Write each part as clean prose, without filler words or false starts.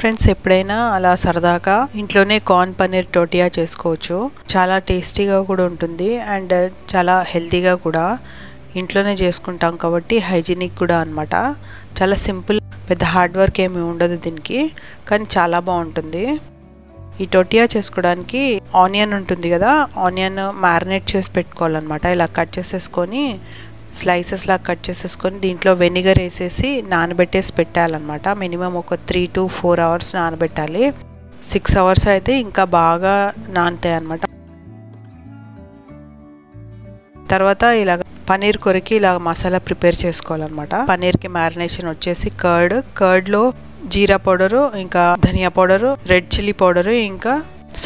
Friends, ఎప్పుడైనా అలా సరదాగా ఇంట్లోనే కార్న్ పన్నీర్ టోటియా చేసుకోవచ్చు. చాలా టేస్టీగా కూడా ఉంటుంది అండ్ చాలా హెల్తీగా కూడా. ఇంట్లోనే చేసుకుంటాం కాబట్టి హైజీనిక్ కూడా అన్నమాట. చాలా సింపుల్, పెద్ద హార్డ్ వర్క్ ఏమీ ఉండదు దీనికి, కానీ చాలా బాగుంటుంది. ఈ టోటియా చేసుకోవడానికి ఆనియన్ ఉంటుంది కదా, ఆనియన్ మ్యారినేట్ చేసి పెట్టుకోవాలన్నమాట. ఇలా కట్ చేసేసుకొని స్లైసెస్ లాగా కట్ చేసేసుకొని దీంట్లో వెనిగర్ వేసేసి నానబెట్టేసి పెట్టాలన్నమాట. మినిమం ఒక 3 to 4 hours నానబెట్టాలి. 6 hours అయితే ఇంకా బాగా నానుతాయి అన్నమాట. తర్వాత ఇలాగ పన్నీర్ కొరికి ఇలా మసాలా ప్రిపేర్ చేసుకోవాలన్నమాట. పన్నీర్కి మ్యారినేషన్ వచ్చేసి కర్డ్లో జీరా పౌడరు, ఇంకా ధనియా పౌడరు, రెడ్ చిల్లీ పౌడరు, ఇంకా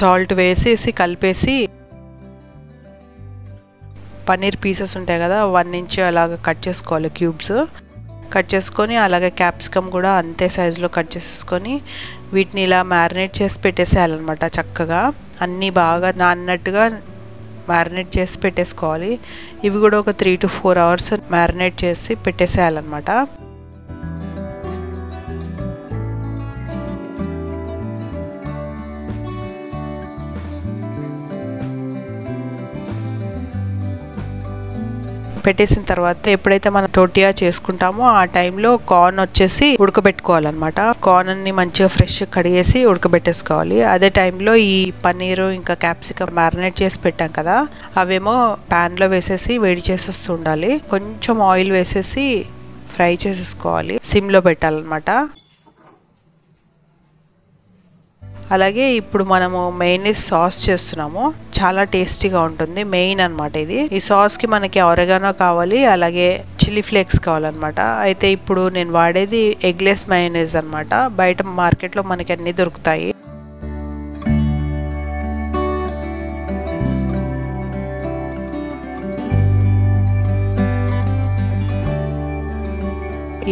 సాల్ట్ వేసేసి కలిపేసి పన్నీర్ పీసెస్ ఉంటాయి కదా 1 inch అలాగ కట్ చేసుకోవాలి. క్యూబ్స్ కట్ చేసుకొని అలాగే క్యాప్సికమ్ కూడా అంతే సైజులో కట్ చేసేసుకొని వీటిని ఇలా మ్యారినేట్ చేసి పెట్టేసేయాలన్నమాట. చక్కగా అన్నీ బాగా నాన్నట్టుగా మ్యారినేట్ చేసి పెట్టేసుకోవాలి. ఇవి కూడా ఒక 3 to 4 hours మ్యారినేట్ చేసి పెట్టేసేయాలన్నమాట. పెట్టేసిన తర్వాత ఎప్పుడైతే మనం టోటియా చేసుకుంటామో ఆ టైంలో కార్న్ వచ్చేసి ఉడకబెట్టుకోవాలన్నమాట. కార్న్ అన్ని మంచిగా ఫ్రెష్ కడిగేసి ఉడకబెట్టేసుకోవాలి. అదే టైంలో ఈ పన్నీరు ఇంకా క్యాప్సికమ్ మ్యారినేట్ చేసి పెట్టాం కదా, అవేమో ప్యాన్ లో వేసేసి వేడి చేసేస్తూ ఉండాలి. కొంచెం ఆయిల్ వేసేసి ఫ్రై చేసేసుకోవాలి. సిమ్ లో పెట్టాలన్నమాట. అలాగే ఇప్పుడు మనము మెయిన్ సాస్ చేస్తున్నాము. చాలా టేస్టీగా ఉంటుంది. మెయిన్ అన్నమాట ఇది. ఈ సాస్ కి మనకి ఆరెగానో కావాలి, అలాగే చిల్లీ ఫ్లేక్స్ కావాలన్నమాట. అయితే ఇప్పుడు నేను వాడేది ఎగ్లెస్ మయోనైస్ అన్నమాట. బయట మార్కెట్ లో మనకి అన్ని దొరుకుతాయి.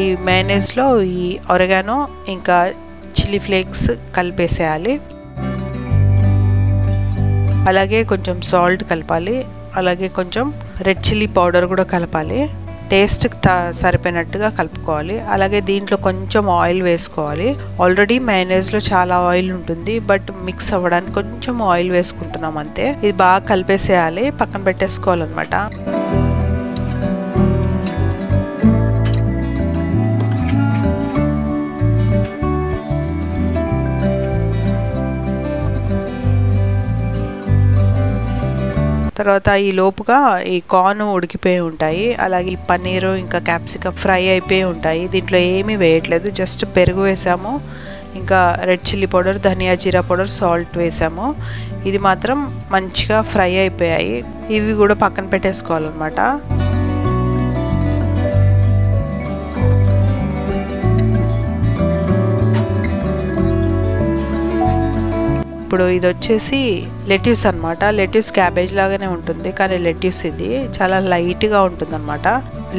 ఈ మయోనైస్ లో ఈ ఆరెగానో ఇంకా చిల్లీ ఫ్లేక్స్ కలిపేసేయాలి. అలాగే కొంచెం సాల్ట్ కలపాలి. అలాగే కొంచెం రెడ్ చిల్లీ పౌడర్ కూడా కలపాలి. టేస్ట్ సరిపోయినట్టుగా కలుపుకోవాలి. అలాగే దీంట్లో కొంచెం ఆయిల్ వేసుకోవాలి. ఆల్రెడీ మయోనైస్ లో చాలా ఆయిల్ ఉంటుంది, బట్ మిక్స్ అవ్వడానికి కొంచెం ఆయిల్ వేసుకుంటున్నాం అంతే. ఇది బాగా కలిపేసేయాలి, పక్కన పెట్టేసుకోవాలన్నమాట. తర్వాత ఈ లోపుగా ఈ కార్న్ ఉడికిపోయి ఉంటాయి. అలాగే ఈ పన్నీరు ఇంకా క్యాప్సికమ్ ఫ్రై అయిపోయి ఉంటాయి. దీంట్లో ఏమీ వేయట్లేదు, జస్ట్ పెరుగు వేసాము, ఇంకా రెడ్ చిల్లీ పౌడర్, ధనియా జీరా పౌడర్, సాల్ట్ వేసాము. ఇది మాత్రం మంచిగా ఫ్రై అయిపోయాయి. ఇవి కూడా పక్కన పెట్టేసుకోవాలన్నమాట. ఇప్పుడు ఇది వచ్చేసి లెట్యూస్ అన్నమాట. లెట్యూస్ క్యాబేజ్ లాగానే ఉంటుంది, కానీ లెట్యూస్ ఇది చాలా లైట్ గా ఉంటుంది అన్నమాట.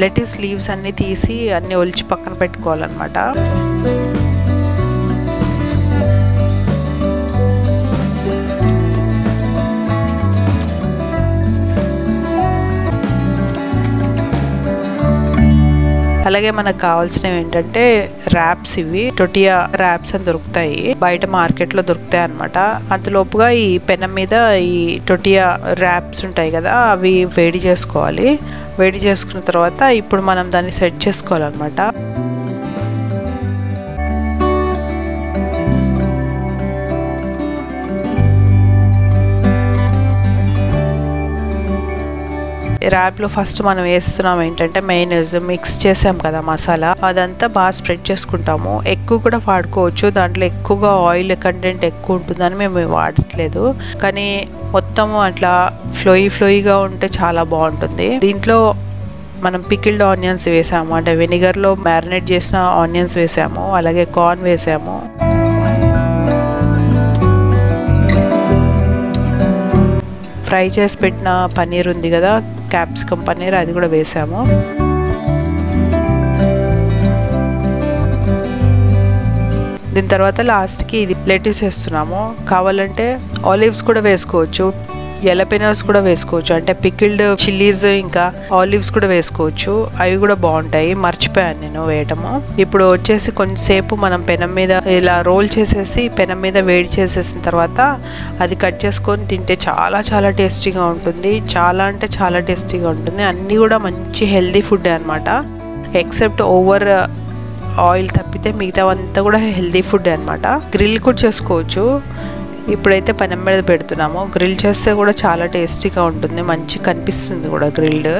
లెట్యూస్ లీవ్స్ అన్ని తీసి అన్ని ఒలిచి పక్కన పెట్టుకోవాలన్నమాట. అలాగే మనకు కావాల్సినవి ఏంటంటే ర్యాప్స్. ఇవి టోటియా ర్యాప్స్ అని దొరుకుతాయి, బయట మార్కెట్ లో దొరుకుతాయి అన్నమాట. అంతలోపుగా ఈ పెనం మీద ఈ టోటియా ర్యాప్స్ ఉంటాయి కదా, అవి వేడి చేసుకోవాలి. వేడి చేసుకున్న తర్వాత ఇప్పుడు మనం దాన్ని సెట్ చేసుకోవాలన్నమాట. ర్యాప్ లో ఫస్ట్ మనం వేస్తున్నాం ఏంటంటే మయోనైస్ మిక్స్ చేసాం కదా మసాలా, అదంతా బాగా స్ప్రెడ్ చేసుకుంటాము. ఎక్కువ కూడా వాడుకోవచ్చు, దాంట్లో ఎక్కువగా ఆయిల్ కంటెంట్ ఎక్కువ ఉంటుందని మేము వాడట్లేదు, కానీ మొత్తము అట్లా ఫ్లోయిగా ఉంటే చాలా బాగుంటుంది. దీంట్లో మనం పికిల్డ్ ఆనియన్స్ వేసాము, అంటే వెనిగర్ లో మ్యారినేట్ చేసిన ఆనియన్స్ వేసాము, అలాగే కార్న్ వేసాము. ఫ్రై చేసి పెట్టిన పన్నీర్ ఉంది కదా, క్యాప్సికమ్ పన్నీర్, అది కూడా వేసాము. దీని తర్వాత లాస్ట్కి ఇది లెట్యూస్ వేస్తున్నాము. కావాలంటే ఆలివ్స్ కూడా వేసుకోవచ్చు. జలపెనోస్ కూడా వేసుకోవచ్చు, అంటే పికిల్డ్ చిల్లీస్ ఇంకా ఆలివ్స్ కూడా వేసుకోవచ్చు. అవి కూడా బాగుంటాయి. మర్చిపోయాను నేను వేయటము. ఇప్పుడు వచ్చేసి కొంచెంసేపు మనం పెనం మీద ఇలా రోల్ చేసేసి పెనం మీద వేడి చేసేసిన తర్వాత అది కట్ చేసుకొని తింటే చాలా చాలా టేస్టీగా ఉంటుంది. చాలా అంటే చాలా టేస్టీగా ఉంటుంది. అన్నీ కూడా మంచి హెల్దీ ఫుడ్ అనమాట. ఎక్సెప్ట్ ఓవర్ ఆయిల్ తప్పితే మిగతావంతా కూడా హెల్దీ ఫుడ్ అనమాట. గ్రిల్ కూడా చేసుకోవచ్చు. ఇప్పుడైతే పెనం మీద పెడుతున్నాము. గ్రిల్ చేస్తే కూడా చాలా టేస్టీగా ఉంటుంది. మంచి కనిపిస్తుంది కూడా గ్రిల్డ్.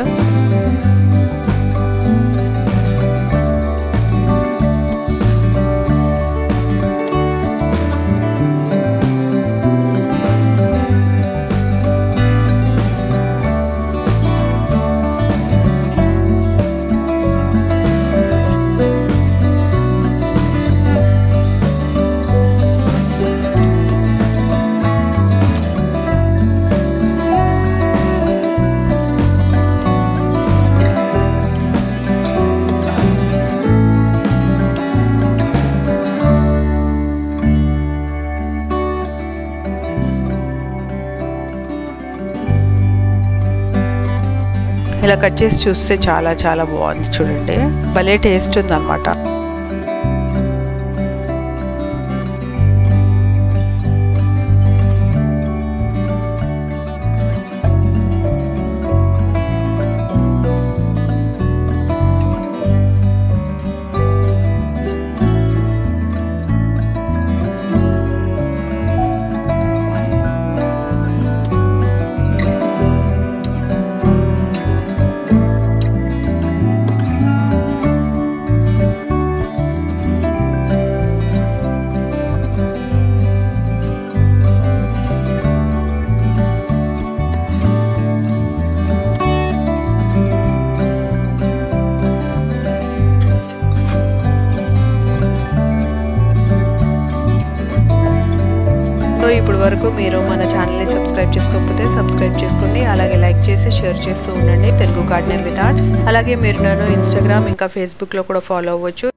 ఇలా కట్ చేసి చూస్తే చాలా చాలా బాగుంది చూడండి. భలే టేస్ట్ ఉంది అనమాట. ఇప్పుడు వరకు మీరు మన ఛానల్ని సబ్స్క్రైబ్ చేసుకోకపోతే సబ్స్క్రైబ్ చేసుకోండి. అలాగే లైక్ చేసి షేర్ చేస్తూ ఉండండి తెలుగు గార్డెనర్ విత్ ఆర్ట్స్. అలాగే మీరు నన్ను ఇన్స్టాగ్రామ్ ఇంకా ఫేస్బుక్లో కూడా ఫాలో అవ్వచ్చు.